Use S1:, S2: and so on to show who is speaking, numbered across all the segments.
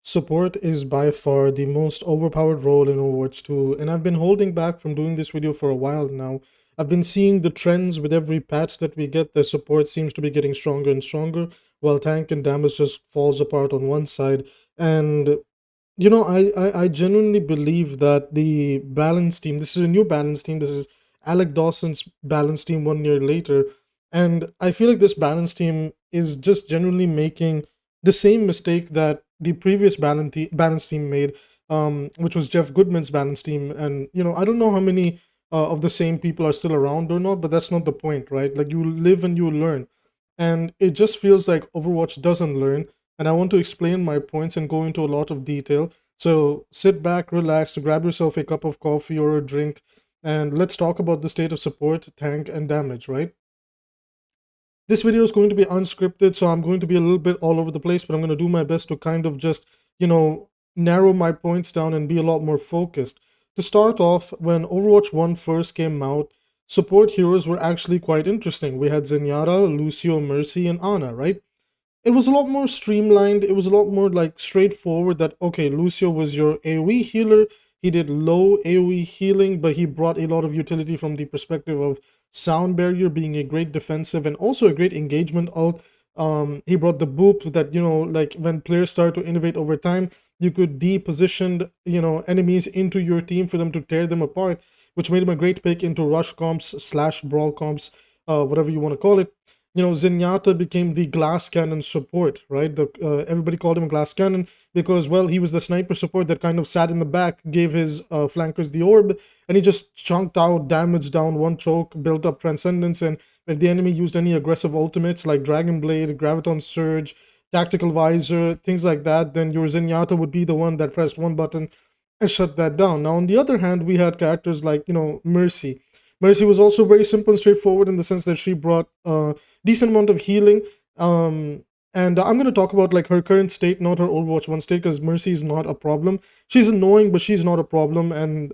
S1: Support is by far the most overpowered role in Overwatch 2, and I've been holding back from doing this video for a while now. I've been seeing the trends with every patch that we get. The support seems to be getting stronger and stronger, while tank and damage just falls apart on one side. And I genuinely believe that the balance team, this is a new balance team, this is Alec Dawson's balance team 1 year later. And I feel like this balance team is just generally making the same mistake that the previous balance team made, which was Jeff Goodman's balance team. And, I don't know how many of the same people are still around or not, but that's not the point, right? Like, you live and you learn. And it just feels like Overwatch doesn't learn, and I want to explain my points and go into a lot of detail. So sit back, relax, grab yourself a cup of coffee or a drink, and let's talk about the state of support, tank, and damage, right? This video is going to be unscripted, so I'm going to be a little bit all over the place, but I'm going to do my best to kind of just, narrow my points down and be a lot more focused. To start off, when Overwatch 1 first came out, support heroes were actually quite interesting. We had Zenyatta, Lucio, Mercy, and Ana, right? It was a lot more streamlined. It was a lot more like straightforward that, okay, Lucio was your AoE healer. He did low AoE healing, but he brought a lot of utility from the perspective of sound barrier being a great defensive and also a great engagement ult. He brought the boop that, like when players start to innovate over time, you could deposition, enemies into your team for them to tear them apart, which made him a great pick into rush comps slash brawl comps, whatever you want to call it. Zenyatta became the glass cannon support, right? Everybody called him a glass cannon because, well, he was the sniper support that kind of sat in the back, gave his flankers the orb, and he just chunked out damage down one choke, built up transcendence, and if the enemy used any aggressive ultimates like Dragon Blade, Graviton Surge, Tactical Visor, things like that, then your Zenyatta would be the one that pressed one button and shut that down. Now, on the other hand, we had characters like, Mercy. Mercy was also very simple and straightforward in the sense that she brought decent amount of healing. And I'm going to talk about like her current state, not her Overwatch 1 state, because Mercy is not a problem. She's annoying, but she's not a problem, and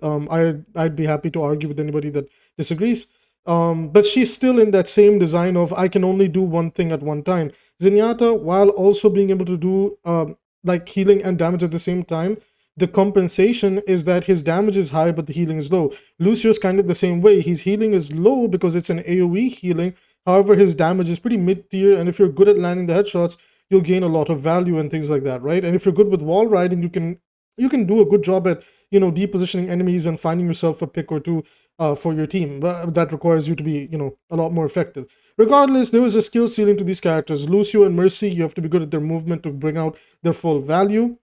S1: I'd be happy to argue with anybody that disagrees. But she's still in that same design of I can only do one thing at one time. Zenyatta, while also being able to do like healing and damage at the same time, the compensation is that his damage is high but the healing is low. Lucio's kind of the same way. His healing is low because it's an AoE healing. However, his damage is pretty mid-tier, and if you're good at landing the headshots, you'll gain a lot of value and things like that, right? And if you're good with wall riding, you can do a good job at depositioning enemies and finding yourself a pick or two for your team. But that requires you to be a lot more effective. Regardless, there was a skill ceiling to these characters. Lucio and Mercy, you have to be good at their movement to bring out their full value.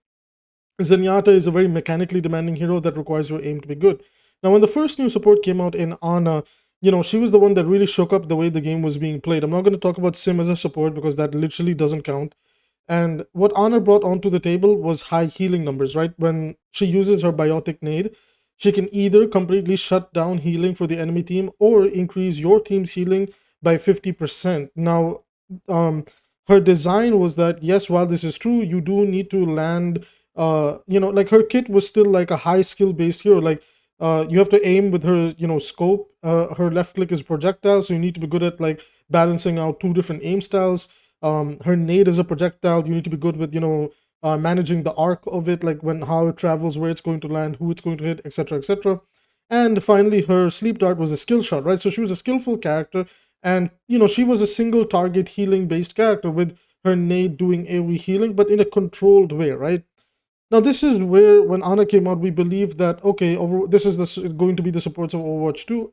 S1: Zenyatta is a very mechanically demanding hero that requires your aim to be good. Now, when the first new support came out in Ana, she was the one that really shook up the way the game was being played. I'm not going to talk about Sim as a support because that literally doesn't count. And what Ana brought onto the table was high healing numbers, right? When she uses her biotic nade, she can either completely shut down healing for the enemy team or increase your team's healing by 50%. Now, her design was that, yes, while this is true, you do need to land, like her kit was still like a high skill based hero. Like, you have to aim with her, scope. Her left click is projectile, so you need to be good at like balancing out two different aim styles. Her nade is a projectile. You need to be good with, managing the arc of it, like how it travels, where it's going to land, who it's going to hit, etc., etc. And finally, her sleep dart was a skill shot, right? So she was a skillful character, and she was a single target healing based character with her nade doing AoE healing, but in a controlled way, right? Now, this is where, when Ana came out, we believed that, okay, this is going to be the supports of Overwatch 2,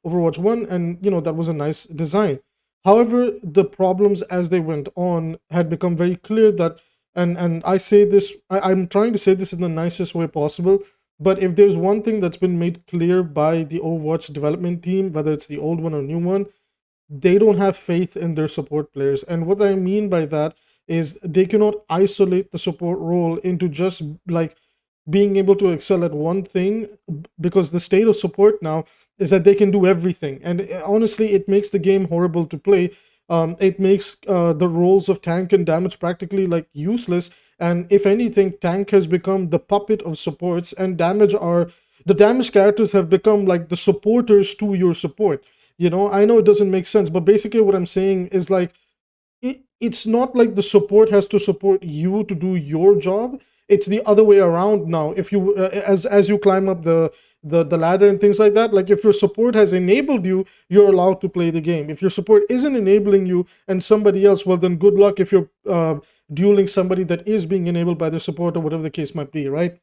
S1: Overwatch 1, and, that was a nice design. However, the problems as they went on had become very clear that, and I say this, I'm trying to say this in the nicest way possible, but if there's one thing that's been made clear by the Overwatch development team, whether it's the old one or new one, they don't have faith in their support players. And what I mean by that is they cannot isolate the support role into just like being able to excel at one thing, because the state of support now is that they can do everything. And honestly, it makes the game horrible to play. It makes the roles of tank and damage practically like useless. And if anything, tank has become the puppet of supports, and the damage characters have become like the supporters to your support. I know it doesn't make sense, but basically what I'm saying is like, it's not like the support has to support you to do your job. it's the other way around now. If you as you climb up the ladder and things like that, like if your support has enabled you, you're allowed to play the game. If your support isn't enabling you and somebody else, well then good luck if you're dueling somebody that is being enabled by the support or whatever the case might be, right?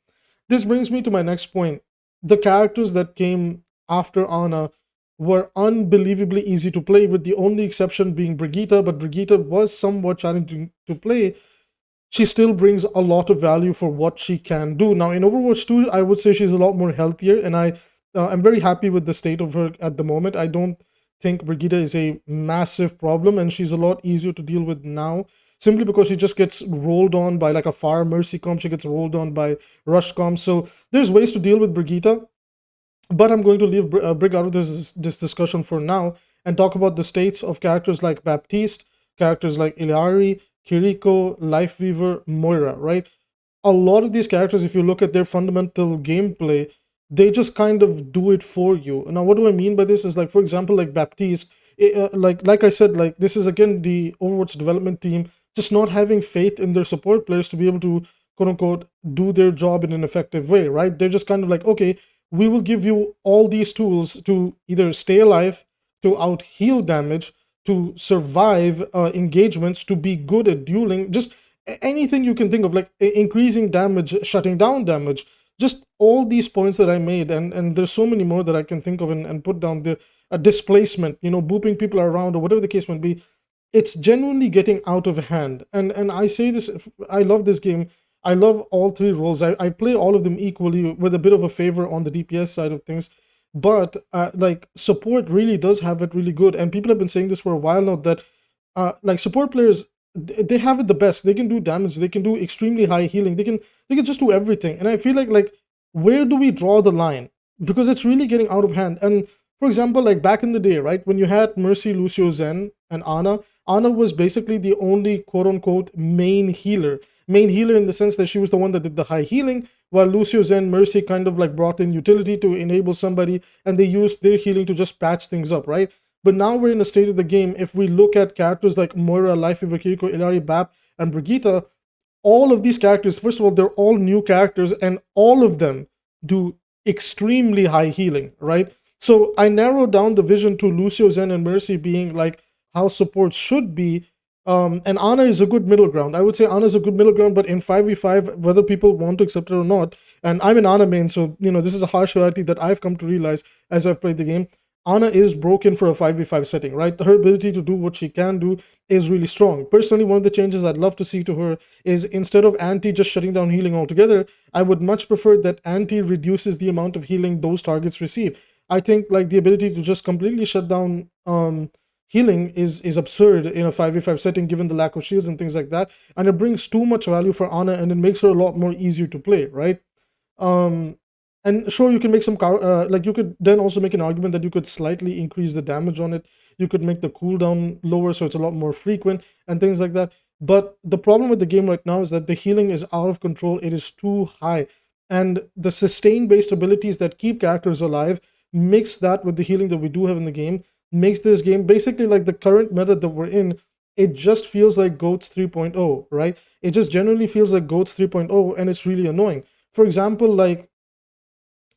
S1: This brings me to my next point. The characters that came after Ana were unbelievably easy to play, with the only exception being Brigitte, but Brigitte was somewhat challenging to play. She still brings a lot of value for what she can do. Now in Overwatch 2, I would say she's a lot more healthier, and I'm very happy with the state of her at the moment. I don't think Brigitte is a massive problem, and she's a lot easier to deal with now, simply because she just gets rolled on by like a fire mercy comp, she gets rolled on by rush comp. So there's ways to deal with Brigitte, but I'm going to leave Brig out of this discussion for now and talk about the states of characters like Baptiste, characters like Illari, 𝐒𝐒𝐈𝐀𝐋, Lifeweaver, Moira, right? A lot of these characters, if you look at their fundamental gameplay, they just kind of do it for you. Now, what do I mean by this is, like, for example, like Baptiste, like I said, like this is again the Overwatch development team just not having faith in their support players to be able to quote unquote do their job in an effective way, right? They're just kind of like, okay, we will give you all these tools to either stay alive, to out heal damage, to survive engagements, to be good at dueling, just anything you can think of, like increasing damage, shutting down damage, just all these points that I made, and there's so many more that I can think of and put down. The displacement, you know, booping people around or whatever the case might be, it's genuinely getting out of hand. And I say this, I love this game. I love all three roles. I play all of them equally, with a bit of a favor on the DPS side of things. But like support really does have it really good, and people have been saying this for a while now, that like support players, they have it the best. They can do damage, they can do extremely high healing, they can just do everything. And I feel like where do we draw the line? Because it's really getting out of hand. And for example, like back in the day, right, when you had Mercy, Lucio, Zen, and Ana was basically the only quote-unquote main healer. Main healer in the sense that she was the one that did the high healing, while Lucio, Zen, Mercy kind of like brought in utility to enable somebody, and they used their healing to just patch things up, right? But now we're in a state of the game, if we look at characters like Moira, Lifeweaver, 𝐒𝐒𝐋, Illari, Bap, and Brigitte, all of these characters, first of all, they're all new characters, and all of them do extremely high healing, right? So I narrowed down the vision to Lucio, Zen, and Mercy being like how support should be. And Ana is a good middle ground. I would say Ana is a good middle ground, but in 5v5, whether people want to accept it or not, and I'm an Ana main, so you know this is a harsh reality that I've come to realize as I've played the game. Ana is broken for a 5v5 setting, right? Her ability to do what she can do is really strong. Personally, one of the changes I'd love to see to her is, instead of anti just shutting down healing altogether, I would much prefer that anti reduces the amount of healing those targets receive. I think like the ability to just completely shut down healing is absurd in a 5v5 setting, given the lack of shields and things like that, and it brings too much value for Ana, and it makes her a lot more easier to play, right? And sure, you can make some like you could then also make an argument that you could slightly increase the damage on it. You could make the cooldown lower so it's a lot more frequent and things like that. But the problem with the game right now is that the healing is out of control. It is too high, and the sustain based abilities that keep characters alive, mix that with the healing that we do have in the game, makes this game basically like the current meta that we're in. It just feels like 𝐒𝐲 3.0, right? It just generally feels like 𝐒𝐲 3.0, and it's really annoying. For example, like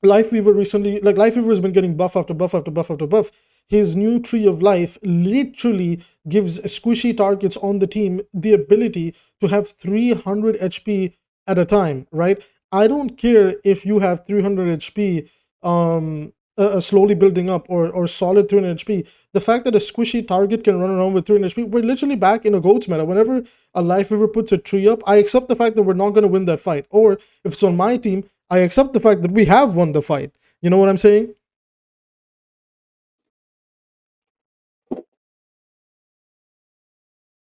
S1: Lifeweaver recently, like Lifeweaver has been getting buff after buff after buff after buff. His new Tree of Life literally gives squishy targets on the team the ability to have 300 HP at a time, right? I don't care if you have 300 HP slowly building up, or solid 300 HP. The fact that a squishy target can run around with 300 HP, we're literally back in a 𝐒𝐲 meta. Whenever a Lifeweaver puts a tree up, I accept the fact that we're not going to win that fight. Or if it's on my team, I accept the fact that we have won the fight. You know what I'm saying?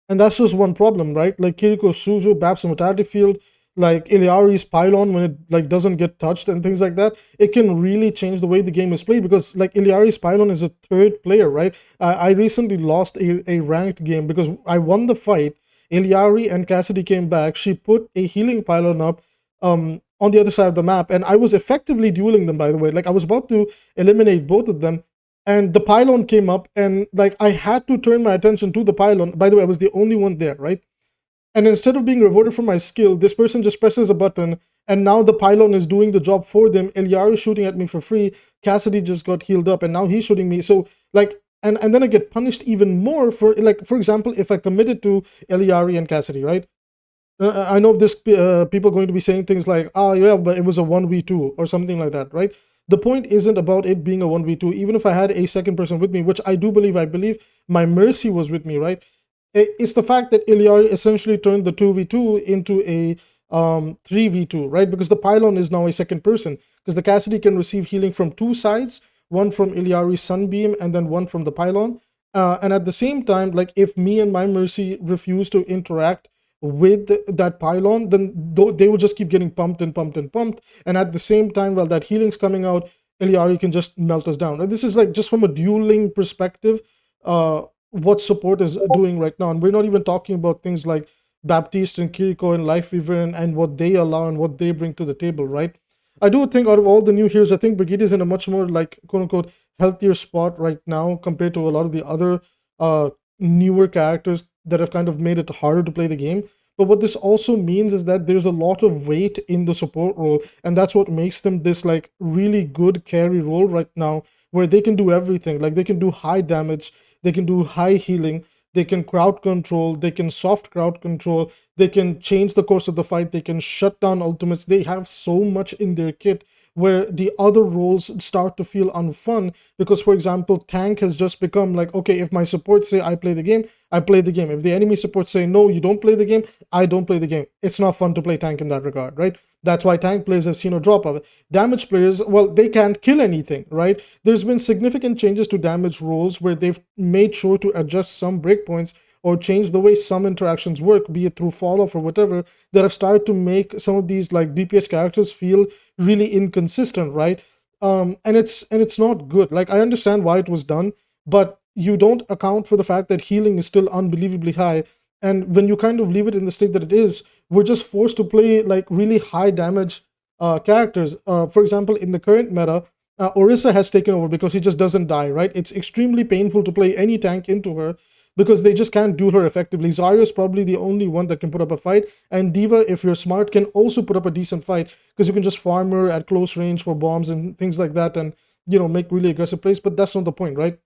S1: And that's just one problem, right? Like Kiriko's Suzu, Bab's Mortality Field, like Illari's Pylon, when it like doesn't get touched and things like that, it can really change the way the game is played, because like Illari's Pylon is a third player, right? I recently lost a ranked game because I won the fight. Illari and Cassidy came back. She put a healing pylon up on the other side of the map, and I was effectively dueling them, by the way. Like I was about to eliminate both of them, and the pylon came up, and like I had to turn my attention to the pylon. By the way, I was the only one there, right? And instead of being rewarded for my skill, this person just presses a button, and now the pylon is doing the job for them. 𝐒𝐿𝐼 is shooting at me for free. Cassidy just got healed up, and now he's shooting me. So like, and then I get punished even more for, like, for example, if I committed to 𝐒𝐿𝐼 and Cassidy, right? I know this people are going to be saying things like, "Ah, yeah, but it was a 1v2 or something like that," right? The point isn't about it being a 1v2. Even if I had a second person with me, which I do believe, I believe my Mercy was with me, right? It's the fact that 𝐒𝐿𝐼 essentially turned the 2v2 into a 3v2, right? Because the pylon is now a second person, because the Cassidy can receive healing from two sides, one from 𝐒𝐿𝐼's Sunbeam and then one from the pylon. And at the same time, like, if me and my Mercy refuse to interact with that pylon, then they will just keep getting pumped and pumped and pumped. And at the same time, while that healing's coming out, 𝐒𝐿𝐼 can just melt us down. And this is like just from a dueling perspective, what support is doing right now. And we're not even talking about things like Baptiste and 𝐒𝐿𝐼 and 𝐿ifeweaver and what they allow and what they bring to the table, right? I do think out of all the new heroes, I think Brigitte is in a much more, like, quote unquote healthier spot right now compared to a lot of the other newer characters that have kind of made it harder to play the game. But what this also means is that there's a lot of weight in the support role, and that's what makes them this, like, really good carry role right now, where they can do everything. Like, they can do high damage, they can do high healing, they can crowd control, they can soft crowd control, they can change the course of the fight, they can shut down ultimates. They have so much in their kit where the other roles start to feel unfun, because, for example, tank has just become like, okay, if my supports say I play the game, I play the game. If the enemy supports say no, you don't play the game, I don't play the game. It's not fun to play tank in that regard, right? That's why tank players have seen a drop of it. Damage players, well, they can't kill anything, right? There's been significant changes to damage roles where they've made sure to adjust some breakpoints or change the way some interactions work, be it through fall off or whatever, that have started to make some of these, like, DPS characters feel really inconsistent, right? And it's not good. Like, I understand why it was done, but you don't account for the fact that healing is still unbelievably high. And when you kind of leave it in the state that it is, we're just forced to play, like, really high damage characters. For example, in the current meta, Orisa has taken over because she just doesn't die, right? It's extremely painful to play any tank into her because they just can't duel her effectively. Zarya is probably the only one that can put up a fight, and D.Va, if you're smart, can also put up a decent fight because you can just farm her at close range for bombs and things like that, and, you know, make really aggressive plays. But that's not the point, right?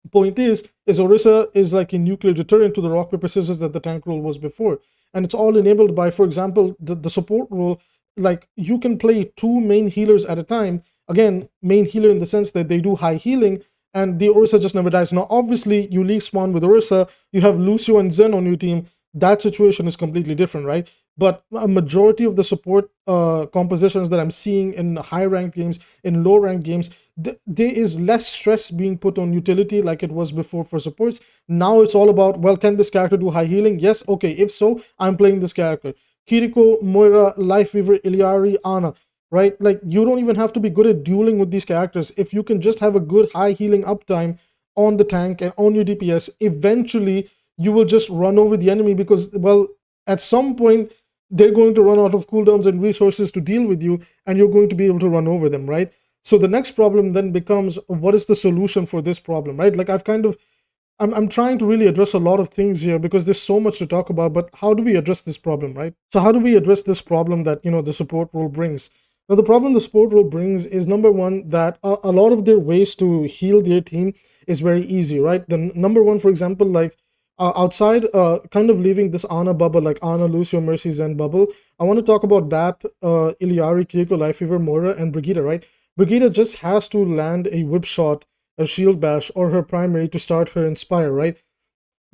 S1: The point is Orisa is like a nuclear deterrent to the rock paper scissors that the tank role was before, and it's all enabled by, for example, the support role. Like, you can play two main healers at a time. Again, main healer in the sense that they do high healing, and the Orisa just never dies. Now, obviously, you leave spawn with Orisa, you have Lucio and Zen on your team. That situation is completely different, right? But a majority of the support compositions that I'm seeing in high-ranked games, in low-ranked games, there is less stress being put on utility like it was before for supports. Now it's all about, well, can this character do high healing? Yes, okay. If so, I'm playing this character. 𝐒𝐿𝐼, Moira, 𝐿ifeweaver, 𝐒𝐿𝐼, Ana, right? Like, you don't even have to be good at dueling with these characters. If you can just have a good high healing uptime on the tank and on your DPS, eventually you will just run over the enemy because, well, at some point, they're going to run out of cooldowns and resources to deal with you, and you're going to be able to run over them, right? So the next problem then becomes, what is the solution for this problem, right? Like, I'm trying to really address a lot of things here because there's so much to talk about, but how do we address this problem, right? So how do we address this problem that, you know, the support role brings? Now, the problem the support role brings is, number one, that a lot of their ways to heal their team is very easy, right? The number one, for example, like, outside, kind of leaving this Ana bubble, like Ana, Lucio, Mercy, Zen bubble, I want to talk about BAP, 𝐒𝐿𝐼, 𝐒𝐿𝐼, 𝐿ifeweaver, Moira, and Brigitte, right? Brigitte just has to land a whip shot, a shield bash, or her primary to start her inspire, right?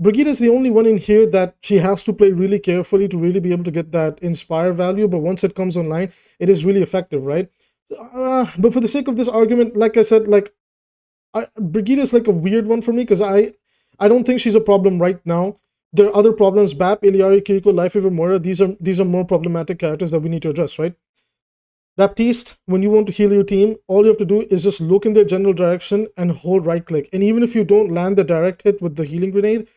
S1: Brigitte is the only one in here that she has to play really carefully to really be able to get that inspire value, but once it comes online, it is really effective, right? But for the sake of this argument, like I said, like, Brigitte is like a weird one for me because I don't think she's a problem right now. There are other problems. BAP, 𝐒𝐿𝐼, 𝐒𝐿𝐼, 𝐿ifeweaver, Moira, these are more problematic characters that we need to address, right? Baptiste, when you want to heal your team, all you have to do is just look in their general direction and hold right click. And even if you don't land the direct hit with the healing grenade,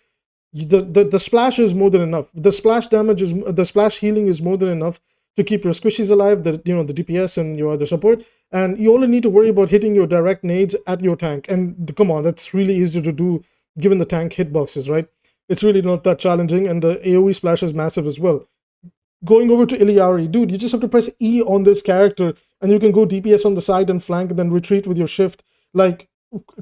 S1: the splash is more than enough. The splash damage is, the splash healing is more than enough to keep your squishies alive, the DPS and your other support. And you only need to worry about hitting your direct nades at your tank. And come on, that's really easy to do given the tank hitboxes, right? It's really not that challenging, and the AoE splash is massive as well. Going over to 𝐒𝐿𝐼, dude, you just have to press E on this character, and you can go DPS on the side and flank, and then retreat with your shift. Like,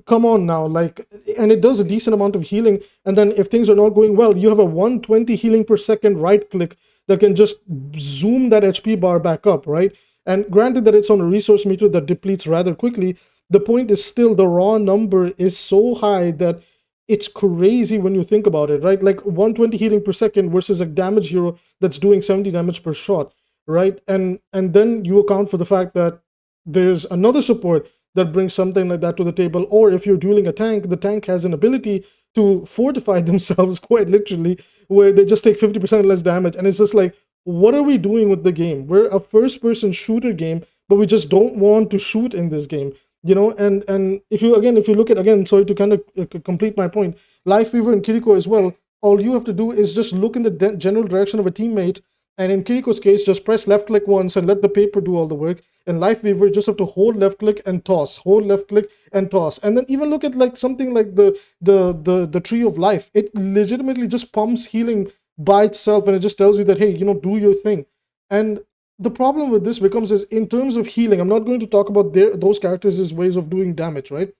S1: come on now, like, and it does a decent amount of healing. And then if things are not going well, you have a 120 healing per second right click that can just zoom that HP bar back up, right? And granted that it's on a resource meter that depletes rather quickly, the point is still the raw number is so high that it's crazy when you think about it, right? Like 120 healing per second versus a damage hero that's doing 70 damage per shot, right? And then you account for the fact that there's another support that brings something like that to the table. Or if you're dueling a tank, the tank has an ability to fortify themselves quite literally, where they just take 50% less damage. And it's just like, what are we doing with the game? We're a first-person shooter game, but we just don't want to shoot in this game. You know, and if you look at, again, sorry to kind of complete my point, Lifeweaver and Kiriko as well, all you have to do is just look in the general direction of a teammate, and in Kiriko's case, just press left click once and let the paper do all the work. In Lifeweaver, just have to hold left click and toss, hold left click and toss. And then even look at like something like the Tree of Life. It legitimately just pumps healing by itself, and it just tells you that, hey, you know, do your thing. And the problem with this becomes is, in terms of healing, I'm not going to talk about those characters' ways of doing damage, right?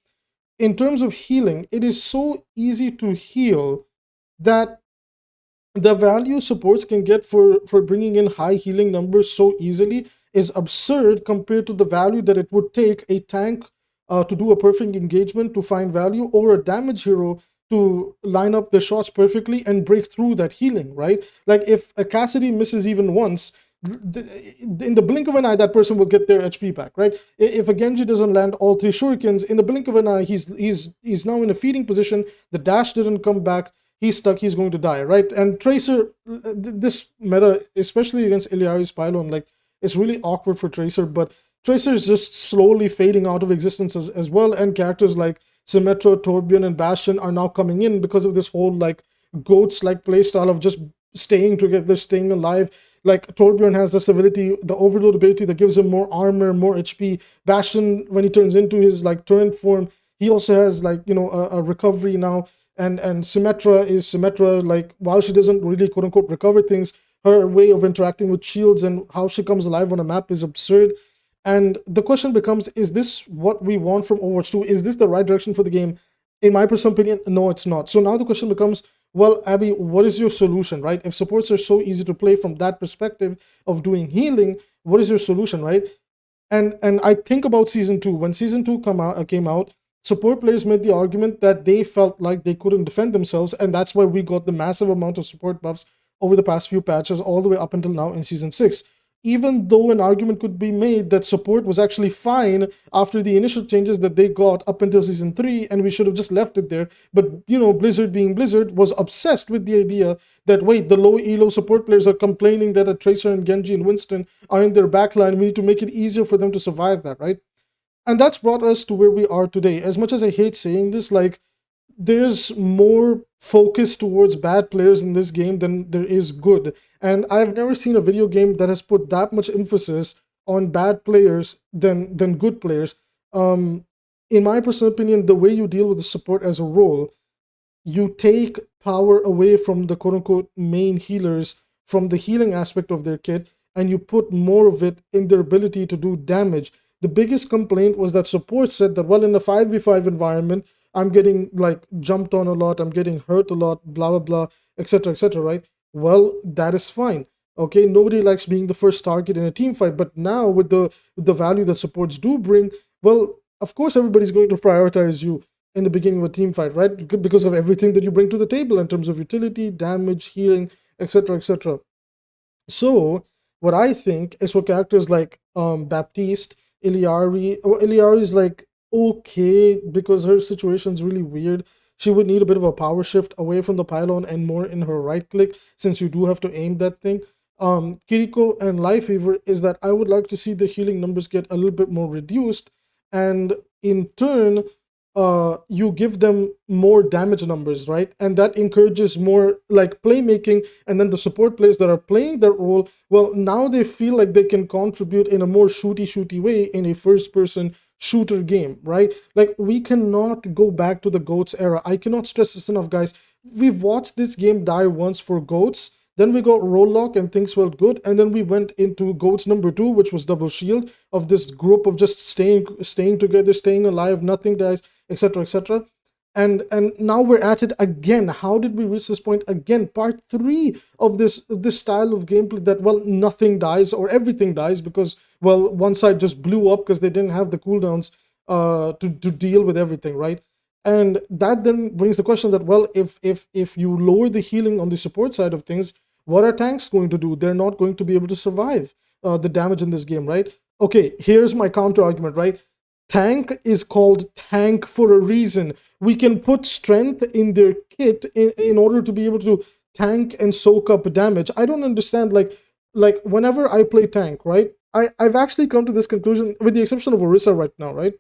S1: In terms of healing, it is so easy to heal that the value supports can get for bringing in high healing numbers so easily is absurd compared to the value that it would take a tank to do a perfect engagement to find value, or a damage hero to line up their shots perfectly and break through that healing, right? Like if a Cassidy misses even once, in the blink of an eye, that person will get their HP back, right? If a Genji doesn't land all 3 shurikens, in the blink of an eye, he's now in a feeding position. The dash didn't come back. He's stuck. He's going to die, right? And Tracer, this meta, especially against 𝐒𝐿𝐼's pylon, like, it's really awkward for Tracer, but Tracer is just slowly fading out of existence as well. And characters like Symmetra, Torbjorn, and Bastion are now coming in because of this whole like goats-like playstyle of just staying together, staying alive. Like Torbjorn has this ability, the Overload ability, that gives him more armor, more HP. Bastion, when he turns into his like turret form, he also has like, you know, a recovery now. And Symmetra is Symmetra, like, while she doesn't really quote unquote recover things, her way of interacting with shields and how she comes alive on a map is absurd. And the question becomes, is this what we want from Overwatch 2? Is this the right direction for the game? In my personal opinion, no, it's not. So now the question becomes, well, Abby, what is your solution, right? If supports are so easy to play from that perspective of doing healing, what is your solution, right? And I think about Season 2. When Season 2 came out, support players made the argument that they felt like they couldn't defend themselves, and that's why we got the massive amount of support buffs over the past few patches, all the way up until now in Season 6. Even though an argument could be made that support was actually fine after the initial changes that they got up until Season 3, and we should have just left it there. But, you know, Blizzard being Blizzard was obsessed with the idea that, wait, the low elo support players are complaining that a Tracer and Genji and Winston are in their backline. We need to make it easier for them to survive that, right? And that's brought us to where we are today. As much as I hate saying this, like, there's more focus towards bad players in this game than there is good. And I've never seen a video game that has put that much emphasis on bad players than good players. In my personal opinion, the way you deal with the support as a role, you take power away from the quote-unquote main healers, from the healing aspect of their kit, and you put more of it in their ability to do damage. The biggest complaint was that support said that, well, in a 5v5 environment, I'm getting like jumped on a lot, I'm getting hurt a lot, blah, blah, blah, etc., right? Well, that is fine. Okay, nobody likes being the first target in a team fight, but now with the value that supports do bring, well, of course everybody's going to prioritize you in the beginning of a team fight, right? Because of everything that you bring to the table in terms of utility, damage, healing, etc., etc. So what I think is, for characters like Baptiste, 𝐒𝐿𝐼 is like okay, because her situation's really weird. She would need a bit of a power shift away from the pylon and more in her right click, since you do have to aim that thing. Kiriko and Lifeweaver is that I would like to see the healing numbers get a little bit more reduced, and in turn, you give them more damage numbers, right? And that encourages more like playmaking, and then the support players that are playing that role, well, now they feel like they can contribute in a more shooty way in a first person shooter game, right? Like, we cannot go back to the GOATs era. I cannot stress this enough, guys. We've watched this game die once for GOATs, then we got roll lock and things felt good, and then we went into GOATs number 2, which was double shield, of this group of just staying together, staying alive, nothing dies, etc., etc. And now we're at it again. How did we reach this point again? Part 3 of this style of gameplay that, well, nothing dies or everything dies because, well, one side just blew up because they didn't have the cooldowns to deal with everything, right? And that then brings the question that, well, if you lower the healing on the support side of things, what are tanks going to do? They're not going to be able to survive the damage in this game, right? Okay, here's my counter argument, right? Tank is called tank for a reason. We can put strength in their kit in order to be able to tank and soak up damage. I don't understand, like whenever I play tank, right? I've actually come to this conclusion, with the exception of Orisa right now, right?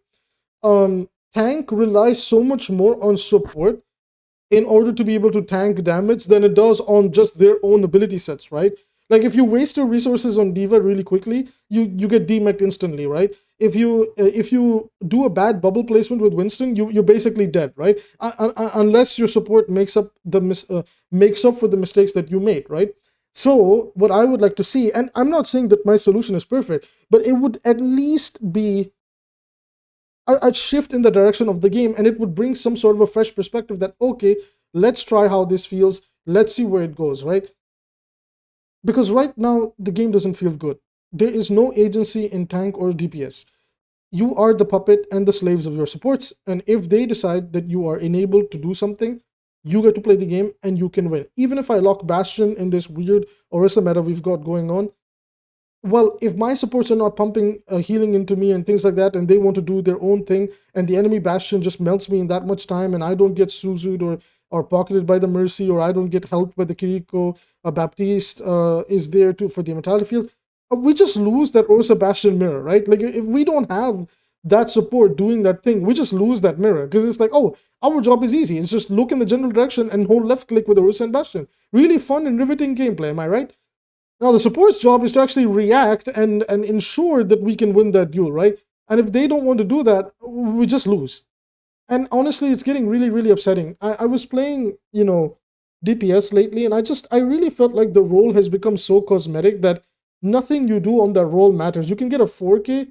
S1: Tank relies so much more on support in order to be able to tank damage than it does on just their own ability sets, right? Like, if you waste your resources on D.Va really quickly, you get demeched instantly, right? If you do a bad bubble placement with Winston, you're basically dead, right? Unless your support makes up for the mistakes that you made, right? So what I would like to see, and I'm not saying that my solution is perfect, but it would at least be a shift in the direction of the game, and it would bring some sort of a fresh perspective that, okay, let's try how this feels, let's see where it goes, right? Because right now the game doesn't feel good. There is no agency in tank or DPS. You are the puppet and the slaves of your supports, and if they decide that you are enabled to do something, you get to play the game and you can win. Even if I lock Bastion in this weird Orisa meta we've got going on, well, if my supports are not pumping healing into me and things like that, and they want to do their own thing, and the enemy Bastion just melts me in that much time, and I don't get Suzu'd or pocketed by the Mercy, or I don't get helped by the Kiriko, Baptiste is there too for the Immortality Field, we just lose that Orisa Bastion mirror, right? Like, if we don't have that support doing that thing, we just lose that mirror, because it's like, oh, our job is easy. It's just look in the general direction and hold left click with Orisa and Bastion. Really fun and riveting gameplay, am I right? Now, the support's job is to actually react and ensure that we can win that duel, right? And if they don't want to do that, we just lose. And honestly, it's getting really, really upsetting. I was playing, DPS lately, and I really felt like the role has become so cosmetic that nothing you do on that role matters. You can get a 4K,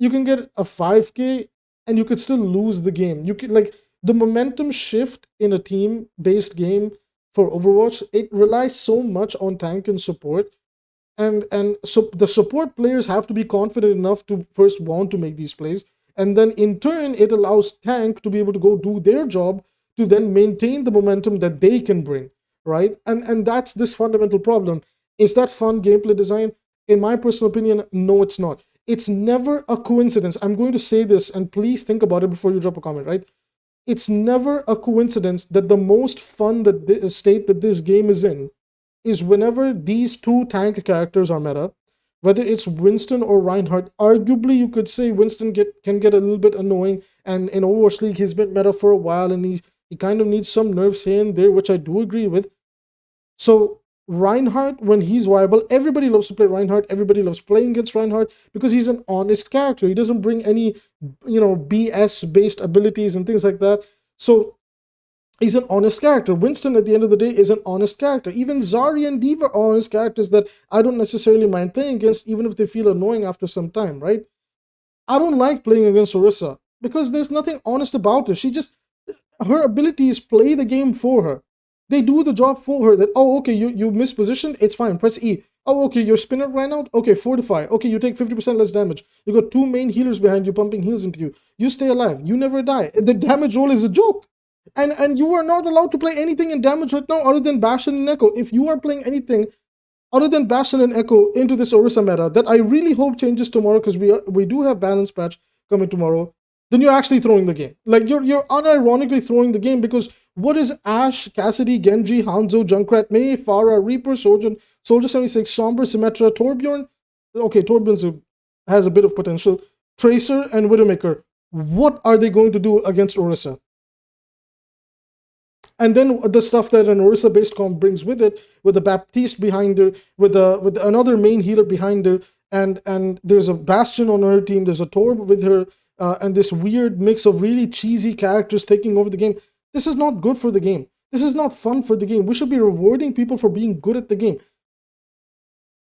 S1: you can get a 5K, and you could still lose the game. You could, like, the momentum shift in a team-based game for Overwatch, it relies so much on tank and support, and so the support players have to be confident enough to first want to make these plays, and then in turn it allows tank to be able to go do their job to then maintain the momentum that they can bring, right? And that's this fundamental problem. Is that fun gameplay design? In my personal opinion, no, it's not. It's never a coincidence. I'm going to say this, and please think about it before you drop a comment, right? It's never a coincidence that the most fun state that this game is in is whenever these two tank characters are meta, whether it's Winston or Reinhardt. Arguably, you could say Winston can get a little bit annoying, and in Overwatch League, he's been meta for a while, and he kind of needs some nerfs here and there, which I do agree with. So Reinhardt, when he's viable, everybody loves to play Reinhardt. Everybody loves playing against Reinhardt because he's an honest character. He doesn't bring any, BS-based abilities and things like that. So he's an honest character. Winston, at the end of the day, is an honest character. Even Zarya and D.Va are honest characters that I don't necessarily mind playing against, even if they feel annoying after some time, right? I don't like playing against Orisa because there's nothing honest about her. Her abilities play the game for her. They do the job for her. That, oh, okay, you mispositioned, it's fine, press E. Oh, okay, your spinner ran out, okay, fortify. Okay, you take 50% less damage. You got 2 main healers behind you pumping heals into you. You stay alive, you never die. The damage roll is a joke. And you are not allowed to play anything in damage right now other than Bastion and Echo. If you are playing anything other than Bastion and Echo into this Orisa meta, that I really hope changes tomorrow, because we do have balance patch coming tomorrow, then you're actually throwing the game. Like, you're unironically throwing the game, because what is Ashe, Cassidy, Genji, Hanzo, Junkrat, Mei, Pharah, Reaper, Soldier 76, Sombra, Symmetra, Torbjorn? Okay, Torbjorn has a bit of potential. Tracer and Widowmaker. What are they going to do against Orisa? And then the stuff that an Orisa-based comp brings with it, with the Baptiste behind her, with another main healer behind her, and there's a Bastion on her team, there's a Torb with her, and this weird mix of really cheesy characters taking over the game. This is not good for the game. This is not fun for the game. We should be rewarding people for being good at the game.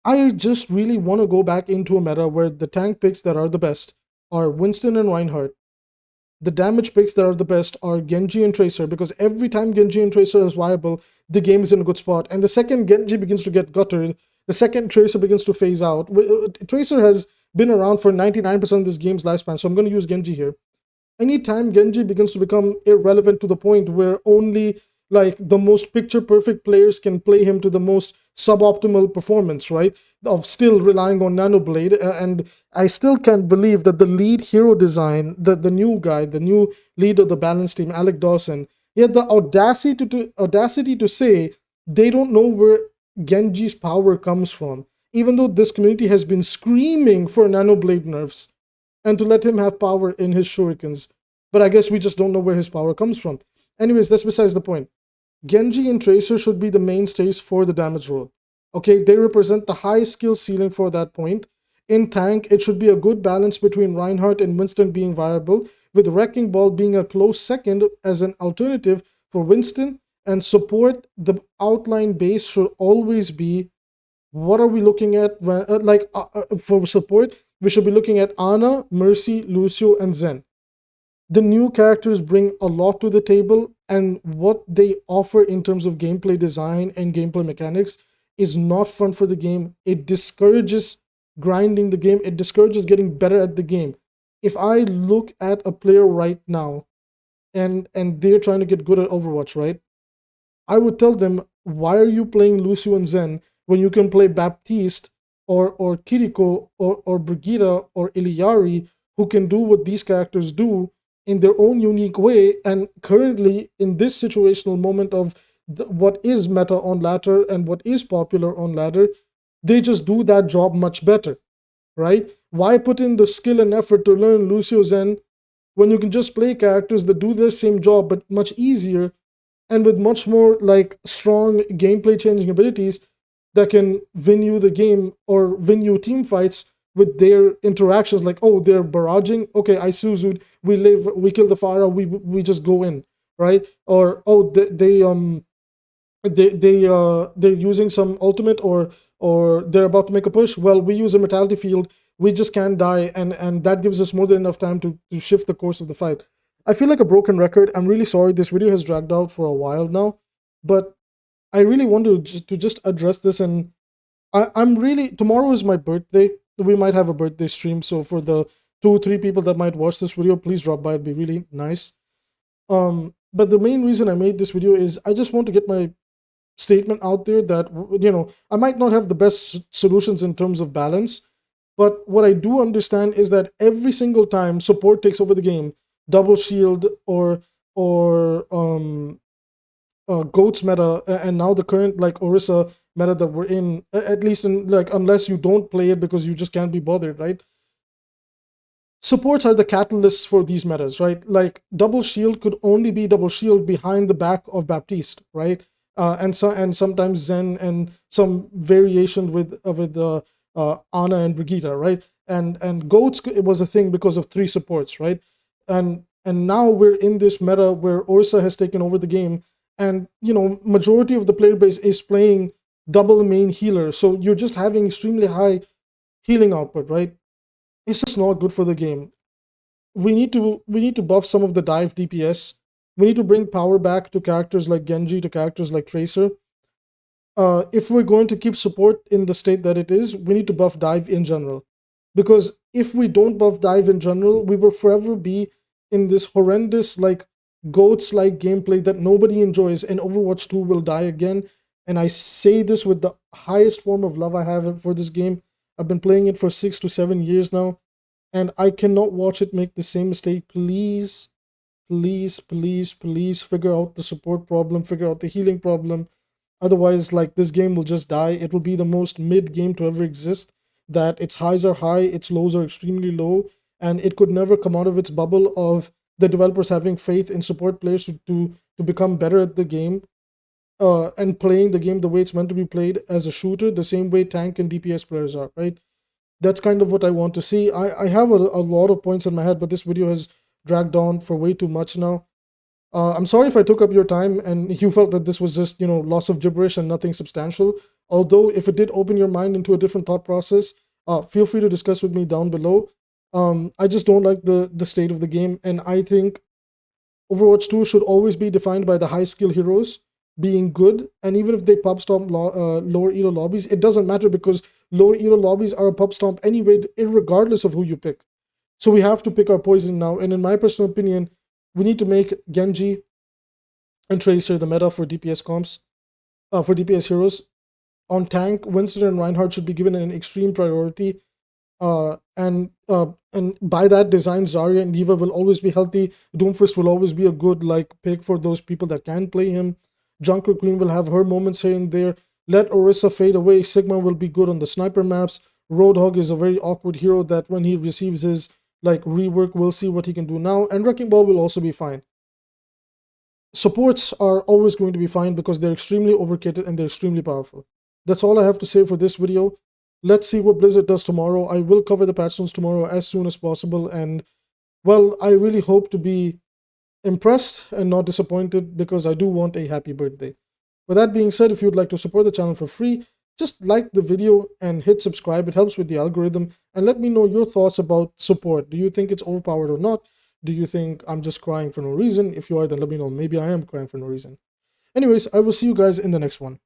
S1: I just really want to go back into a meta where the tank picks that are the best are Winston and Reinhardt. The damage picks that are the best are Genji and Tracer, because every time Genji and Tracer is viable, the game is in a good spot. And the second Genji begins to get guttered, the second Tracer begins to phase out. Tracer has been around for 99% of this game's lifespan, so I'm going to use Genji here. Anytime Genji begins to become irrelevant to the point where only like the most picture perfect players can play him to the most suboptimal performance, right? Of still relying on Nanoblade. And I still can't believe that the lead hero design, the new guy, the new lead of the balance team, Alec Dawson, he had the audacity to say they don't know where Genji's power comes from, even though this community has been screaming for Nanoblade nerfs and to let him have power in his shurikens. But I guess we just don't know where his power comes from. Anyways, that's besides the point. Genji and Tracer should be the mainstays for the damage role. Okay, they represent the high skill ceiling for that point. In tank, it should be a good balance between Reinhardt and Winston being viable, with Wrecking Ball being a close second as an alternative for Winston, and support, the outline base should always be, what are we looking at? For support, we should be looking at Ana, Mercy, Lucio, and Zen. The new characters bring a lot to the table, and what they offer in terms of gameplay design and gameplay mechanics is not fun for the game. It discourages grinding the game. It discourages getting better at the game. If I look at a player right now and they're trying to get good at Overwatch, right? I would tell them, why are you playing Lucio and Zen when you can play Baptiste or Kiriko or Brigitte or Iliari, who can do what these characters do in their own unique way? And currently, in this situational moment of what is meta on ladder and what is popular on ladder, they just do that job much better, right? Why put in the skill and effort to learn Lucio Zen when you can just play characters that do the same job but much easier and with much more like strong gameplay changing abilities that can win you the game or win you team fights with their interactions? Like, oh, they're barraging, okay, I Suzu'd, we live, we kill the Pharah, we just go in, right? Or oh, they're using some ultimate, or they're about to make a push, well, we use a Mortality Field, we just can't die, and that gives us more than enough time to shift the course of the fight. I feel like a broken record. I'm really sorry, this video has dragged out for a while now, but I really want to just address this. And I'm really, tomorrow is my birthday. We might have a birthday stream, so for the 2-3 people that might watch this video, please drop by, it'd be really nice. But the main reason I made this video is I just want to get my statement out there that, you know, I might not have the best solutions in terms of balance, but what I do understand is that every single time support takes over the game, double shield or goats meta, and now the current like Orisa meta that we're in, at least in like, unless you don't play it because you just can't be bothered, right? Supports are the catalysts for these metas, right? Like double shield could only be double shield behind the back of Baptiste, right? And sometimes Zen and some variation with Ana and Brigitte, right? And goats, it was a thing because of 3 supports, right? And now we're in this meta where Orisa has taken over the game, and you know, majority of the player base is playing double main healer, so you're just having extremely high healing output, right? It's just not good for the game. We need to buff some of the dive DPS. We need to bring power back to characters like Genji, to characters like Tracer. If we're going to keep support in the state that it is, we need to buff dive in general. Because if we don't buff dive in general, we will forever be in this horrendous like goats-like gameplay that nobody enjoys, and Overwatch 2 will die again. And I say this with the highest form of love I have for this game. I've been playing it for 6 to 7 years now, and I cannot watch it make the same mistake. Please, please, please, please figure out the support problem, figure out the healing problem. Otherwise, like, this game will just die. It will be the most mid game to ever exist, that its highs are high, its lows are extremely low, and it could never come out of its bubble of the developers having faith in support players to become better at the game, and playing the game the way it's meant to be played as a shooter, the same way tank and DPS players are, right? That's kind of what I want to see. I have a lot of points in my head, but this video has dragged on for way too much now. I'm sorry if I took up your time and you felt that this was just, lots of gibberish and nothing substantial. Although, if it did open your mind into a different thought process, feel free to discuss with me down below. I just don't like the state of the game, and I think Overwatch 2 should always be defined by the high skill heroes being good, and even if they pub stomp lower elo lobbies, it doesn't matter because lower elo lobbies are a pub stomp anyway, regardless of who you pick. So we have to pick our poison now, and in my personal opinion, we need to make Genji and Tracer the meta for DPS comps, for DPS heroes. On tank, Winston and Reinhardt should be given an extreme priority. And by that design, Zarya and D.Va will always be healthy. Doomfist will always be a good pick for those people that can play him. Junker Queen will have her moments here and there. Let Orisa fade away. Sigma will be good on the sniper maps. Roadhog is a very awkward hero that when he receives his rework, we'll see what he can do now. And Wrecking Ball will also be fine. Supports are always going to be fine because they're extremely overkitted and they're extremely powerful. That's all I have to say for this video. Let's see what Blizzard does tomorrow. I will cover the patch notes tomorrow as soon as possible, and well, I really hope to be impressed and not disappointed because I do want a happy birthday. With that being said, if you'd like to support the channel for free, just like the video and hit subscribe. It helps with the algorithm, and let me know your thoughts about support. Do you think it's overpowered or not? Do you think I'm just crying for no reason? If you are, then let me know. Maybe I am crying for no reason. Anyways, I will see you guys in the next one.